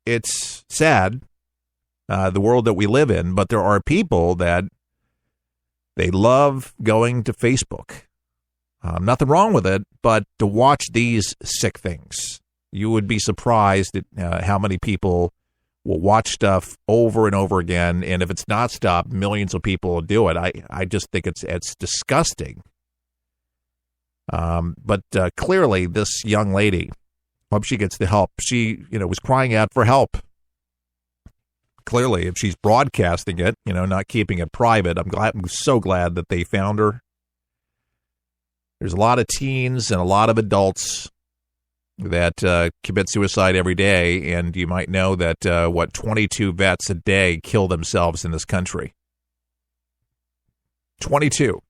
it's sad, the world that we live in, but there are people that they love going to Facebook. Nothing wrong with it, but to watch these sick things, you would be surprised at how many people will watch stuff over and over again, and if it's not stopped, millions of people will do it. I just think it's disgusting. But clearly, this young lady, hope she gets the help. She, was crying out for help. Clearly, if she's broadcasting it, not keeping it private, I'm so glad that they found her. There's a lot of teens and a lot of adults that commit suicide every day, and you might know that 22 vets a day kill themselves in this country. 22.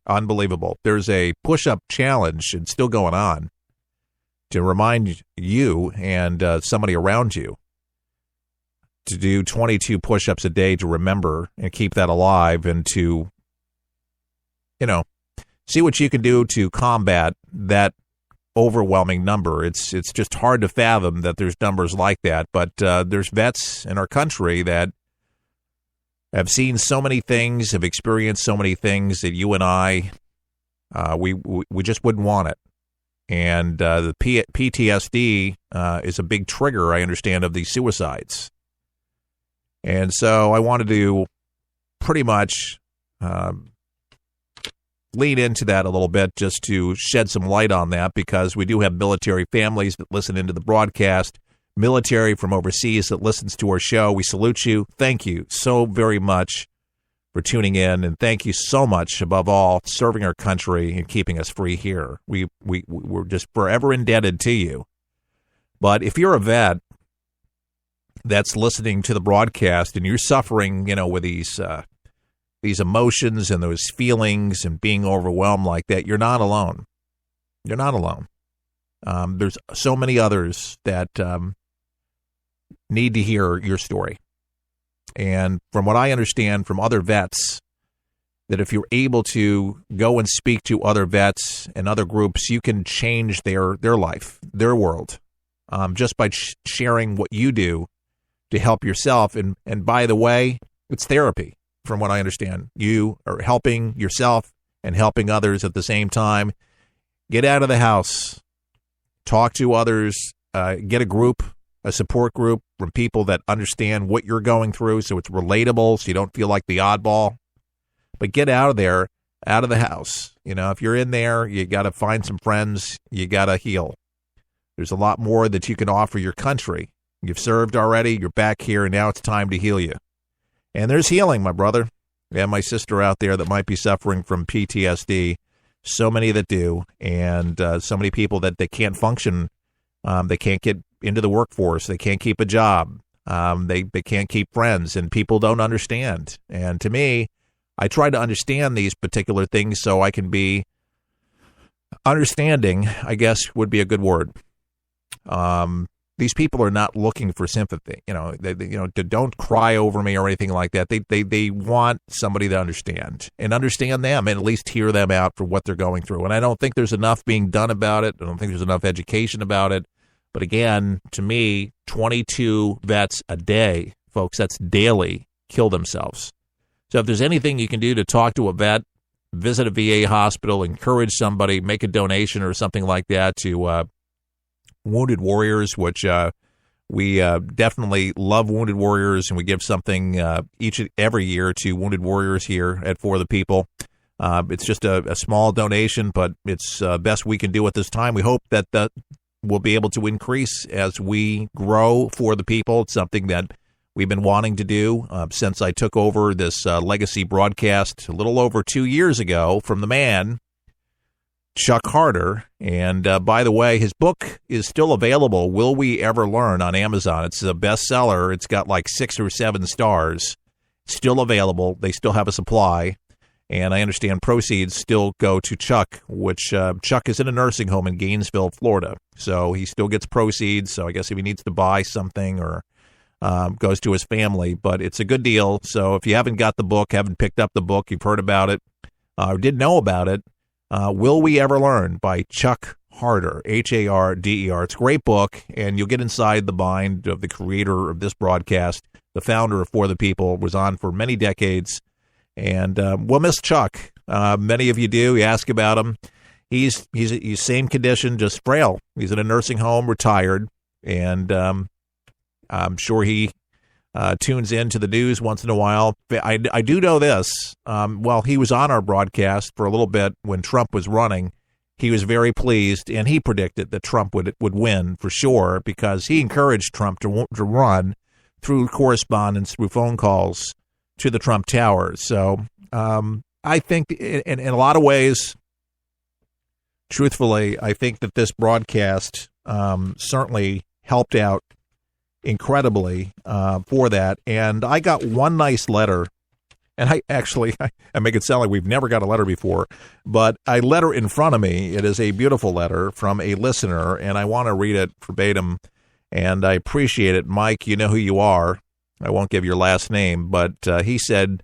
Unbelievable. There's a push-up challenge, it's still going on, to remind you and somebody around you to do 22 push-ups a day to remember and keep that alive and to, see what you can do to combat that overwhelming number. It's just hard to fathom that there's numbers like that, but there's vets in our country that have seen so many things, have experienced so many things that you and I, we just wouldn't want it. And the PTSD is a big trigger, I understand, of these suicides. And so I wanted to pretty much lean into that a little bit just to shed some light on that, because we do have military families that listen into the broadcast, military from overseas that listens to our show. We salute you. Thank you so very much for tuning in, and thank you so much, above all, serving our country and keeping us free here. We're just forever indebted to you. But if you're a vet that's listening to the broadcast and you're suffering, with these emotions and those feelings and being overwhelmed like that, you're not alone. You're not alone. There's so many others that need to hear your story. And from what I understand from other vets, that if you're able to go and speak to other vets and other groups, you can change their life, their world, just by sharing what you do to help yourself. And by the way, it's therapy. From what I understand, you are helping yourself and helping others at the same time. Get out of the house, talk to others, get a group, a support group from people that understand what you're going through, so it's relatable, so you don't feel like the oddball. But get out of there, out of the house. If you're in there, you got to find some friends, you got to heal. There's a lot more that you can offer your country. You've served already, you're back here, and now it's time to heal you. And there's healing, my brother and my sister out there that might be suffering from PTSD. So many that do, and so many people that they can't function. They can't get into the workforce. They can't keep a job. They can't keep friends, and people don't understand. And to me, I try to understand these particular things so I can be understanding, I guess would be a good word. These people are not looking for sympathy. They don't cry over me or anything like that. They want somebody to understand them, and at least hear them out for what they're going through. And I don't think there's enough being done about it. I don't think there's enough education about it. But again, to me, 22 vets a day, folks, that's daily, kill themselves. So if there's anything you can do to talk to a vet, visit a VA hospital, encourage somebody, make a donation or something like that to Wounded Warriors, which we definitely love Wounded Warriors, and we give something every year to Wounded Warriors here at For the People. It's just a small donation, but it's best we can do at this time. We hope that we'll be able to increase as we grow For the People. It's something that we've been wanting to do since I took over this legacy broadcast a little over 2 years ago from the man, Chuck Harder. And by the way, his book is still available, Will We Ever Learn, on Amazon. It's a bestseller. It's got like 6 or 7 stars. Still available. They still have a supply. And I understand proceeds still go to Chuck, which Chuck is in a nursing home in Gainesville, Florida. So he still gets proceeds. So I guess if he needs to buy something or goes to his family. But it's a good deal. So if you haven't got the book, haven't picked up the book, you've heard about it, or didn't know about it, Will We Ever Learn by Chuck Harder, Harder. It's a great book, and you'll get inside the mind of the creator of this broadcast, the founder of For the People, was on for many decades, and we'll miss Chuck. Many of you do. You ask about him. He's same condition, just frail. He's in a nursing home, retired, and I'm sure he tunes in to the news once in a while. I do know this. He was on our broadcast for a little bit when Trump was running. He was very pleased, and he predicted that Trump would win for sure because he encouraged Trump to run through correspondence, through phone calls to the Trump Tower. So I think in a lot of ways, truthfully, I think that this broadcast certainly helped out incredibly for that. And I got one nice letter. And I make it sound like we've never got a letter before, but a letter in front of me. It is a beautiful letter from a listener, and I want to read it verbatim, and I appreciate it. Mike, you know who you are. I won't give your last name, but he said,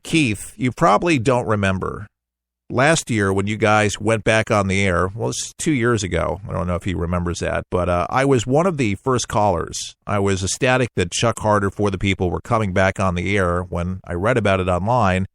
Keith, you probably don't remember. Last year when you guys went back on the air, well, it's 2 years ago. I don't know if he remembers that, but I was one of the first callers. I was ecstatic that Chuck Harder For the People were coming back on the air when I read about it online.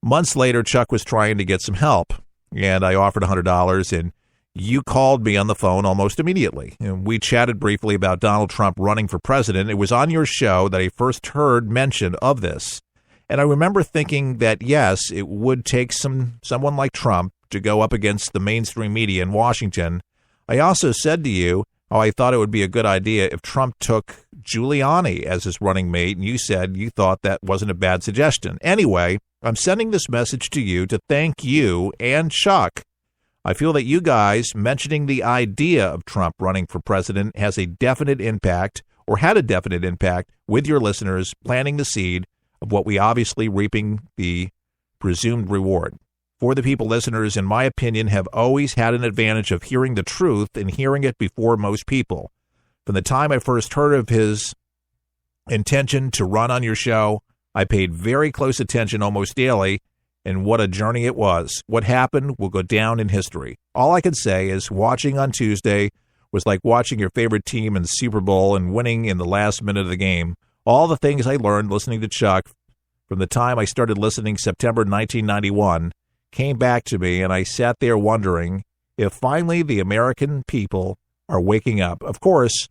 Months later, Chuck was trying to get some help, and I offered $100, and you called me on the phone almost immediately. And we chatted briefly about Donald Trump running for president. It was on your show that I first heard mention of this. And I remember thinking that, yes, it would take someone like Trump to go up against the mainstream media in Washington. I also said to you, I thought it would be a good idea if Trump took Giuliani as his running mate, and you said you thought that wasn't a bad suggestion. Anyway, I'm sending this message to you to thank you and Chuck. I feel that you guys mentioning the idea of Trump running for president has a definite impact, or had a definite impact, with your listeners, planting the seed of what we obviously reaping the presumed reward. For the People listeners, in my opinion, have always had an advantage of hearing the truth and hearing it before most people. From the time I first heard of his intention to run on your show, I paid very close attention almost daily, and what a journey it was. What happened will go down in history. All I can say is watching on Tuesday was like watching your favorite team in the Super Bowl and winning in the last minute of the game. All the things I learned listening to Chuck from the time I started listening September 1991 came back to me, and I sat there wondering if finally the American people are waking up. Of course,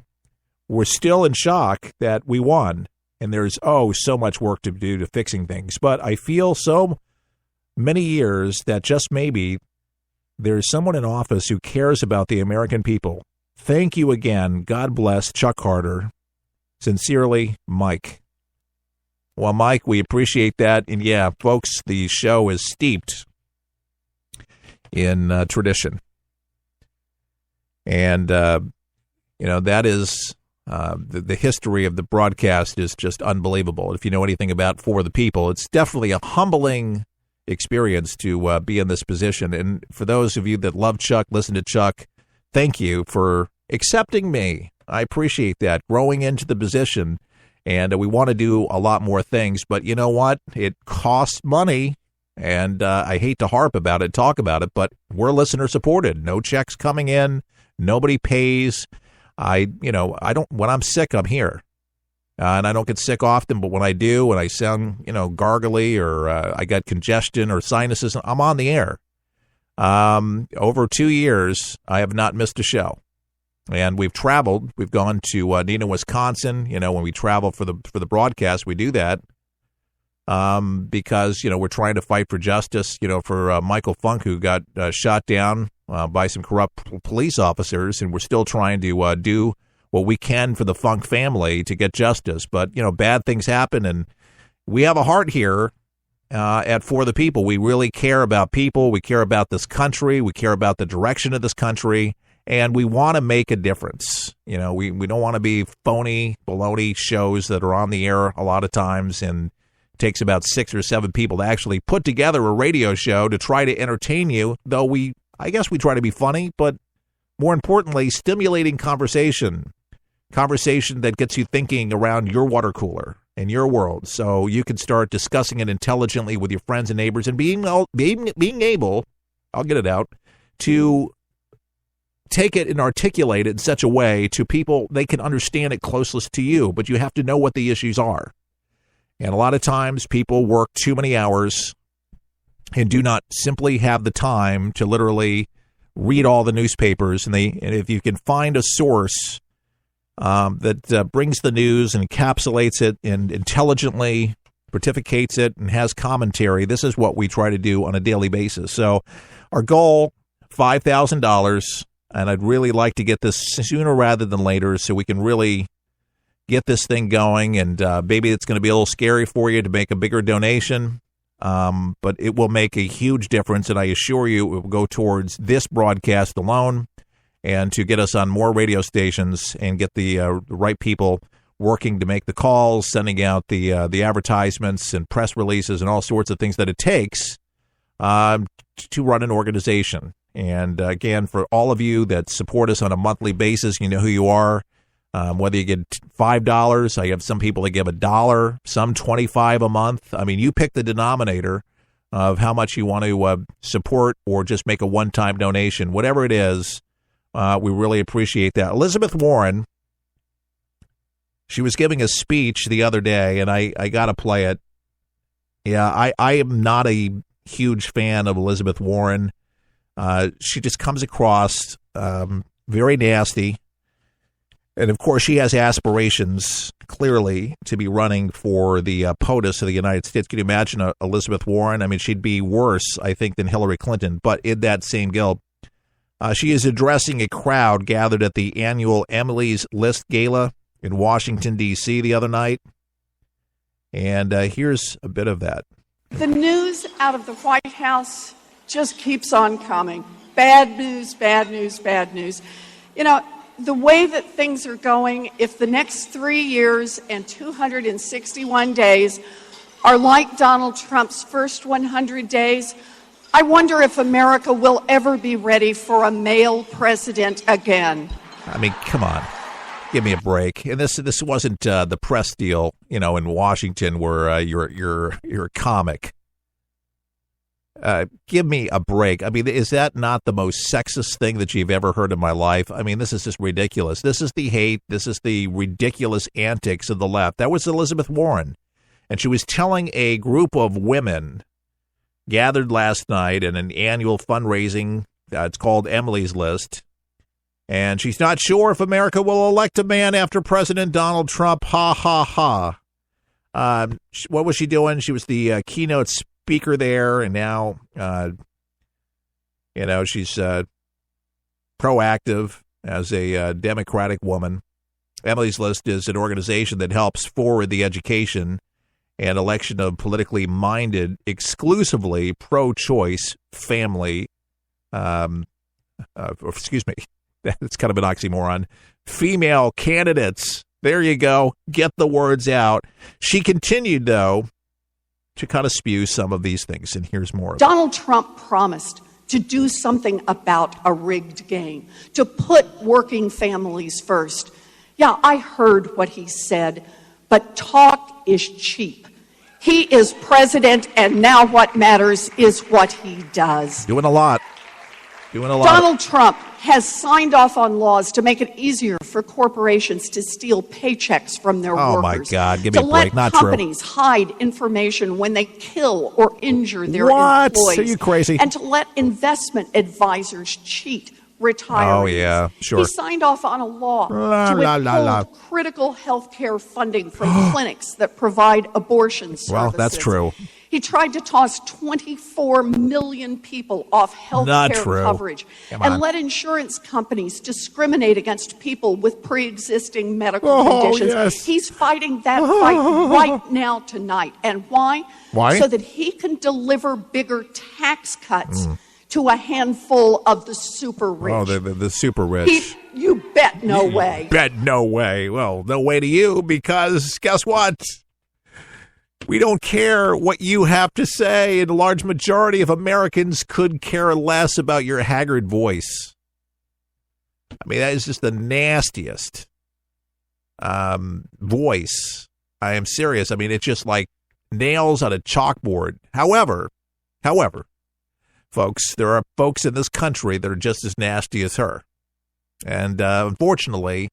we're still in shock that we won, and there's, so much work to do to fixing things. But I feel so many years that just maybe there's someone in office who cares about the American people. Thank you again. God bless Chuck Harder. Sincerely, Mike. Well, Mike, we appreciate that. And yeah, folks, the show is steeped in tradition. And, that is the history of the broadcast is just unbelievable. If you know anything about For the People, it's definitely a humbling experience to be in this position. And for those of you that love Chuck, listen to Chuck, thank you for accepting me. I appreciate that, growing into the position, and we want to do a lot more things, but you know what? It costs money, and I hate to harp about it, talk about it, but we're listener-supported. No checks coming in. Nobody pays. When I'm sick, I'm here, and I don't get sick often, but when I do, when I sound, gargly, or I got congestion or sinuses, I'm on the air. Over 2 years, I have not missed a show. And we've traveled. We've gone to Neenah, Wisconsin. When we travel for the broadcast, we do that because we're trying to fight for justice. For Michael Funk, who got shot down by some corrupt police officers, and we're still trying to do what we can for the Funk family to get justice. But bad things happen, and we have a heart here at For the People. We really care about people. We care about this country. We care about the direction of this country. And we want to make a difference. We don't want to be phony, baloney shows that are on the air a lot of times, and it takes about 6 or 7 people to actually put together a radio show to try to entertain you, though I guess we try to be funny, but more importantly, stimulating conversation that gets you thinking around your water cooler and your world, so you can start discussing it intelligently with your friends and neighbors and being able, I'll get it out, to take it and articulate it in such a way to people they can understand it closest to you, but you have to know what the issues are. And a lot of times people work too many hours and do not simply have the time to literally read all the newspapers. And if you can find a source that brings the news and encapsulates it and intelligently pontificates it and has commentary, this is what we try to do on a daily basis. So our goal, $5,000, and I'd really like to get this sooner rather than later so we can really get this thing going. And maybe it's going to be a little scary for you to make a bigger donation, but it will make a huge difference, and I assure you it will go towards this broadcast alone and to get us on more radio stations and get the right people working to make the calls, sending out the advertisements and press releases and all sorts of things that it takes to run an organization. And again, for all of you that support us on a monthly basis, you know who you are. Whether you get $5, I have some people that give $1, some $25 a month. I mean, you pick the denominator of how much you want to support or just make a one-time donation. Whatever it is, we really appreciate that. Elizabeth Warren, she was giving a speech the other day, and I got to play it. Yeah, I am not a huge fan of Elizabeth Warren. She just comes across very nasty. And, of course, she has aspirations, clearly, to be running for the POTUS of the United States. Can you imagine Elizabeth Warren? I mean, she'd be worse, I think, than Hillary Clinton. But in that same guilt, she is addressing a crowd gathered at the annual Emily's List Gala in Washington, D.C. the other night. And here's a bit of that. The news out of the White House just keeps on coming. Bad news, bad news, bad news. You know, the way that things are going, if the next 3 years and 261 days are like Donald Trump's first 100 days, I wonder if America will ever be ready for a male president again. I mean, come on. Give me a break. And this wasn't the press deal, in Washington where you're a comic. Give me a break. I mean, is that not the most sexist thing that you've ever heard in my life? I mean, this is just ridiculous. This is the hate. This is the ridiculous antics of the left. That was Elizabeth Warren. And she was telling a group of women gathered last night in an annual fundraising. It's called Emily's List. And she's not sure if America will elect a man after President Donald Trump. Ha, ha, ha. What was she doing? She was the keynote speaker there, and now, she's proactive as a Democratic woman. Emily's List is an organization that helps forward the education and election of politically minded, exclusively pro-choice family, excuse me, that's kind of an oxymoron, female candidates. There you go. Get the words out. She continued, though, to kind of spew some of these things, and here's more. Donald Trump promised to do something about a rigged game, to put working families first. Yeah, I heard what he said, but talk is cheap. He is president, and now what matters is what he does. Doing a lot. Donald Trump has signed off on laws to make it easier for corporations to steal paychecks from their workers. Oh, my God. Give me a break. Not true. To let companies hide information when they kill or injure their employees. Are you crazy? And to let investment advisors cheat retirees. Oh, yeah, sure. He signed off on a law to withhold critical health care funding from clinics that provide abortion services. Well, that's true. He tried to toss 24 million people off health care coverage and let insurance companies discriminate against people with pre-existing medical conditions. Yes. He's fighting that fight right now tonight. And why? Why? So that he can deliver bigger tax cuts to a handful of the super rich. Oh, the super rich. You bet no way. Bet no way. Well, no way to you, because guess what? We don't care what you have to say, and a large majority of Americans could care less about your haggard voice. I mean, that is just the nastiest voice. I am serious. I mean, it's just like nails on a chalkboard. However, folks, there are folks in this country that are just as nasty as her. And unfortunately,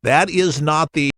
that is not the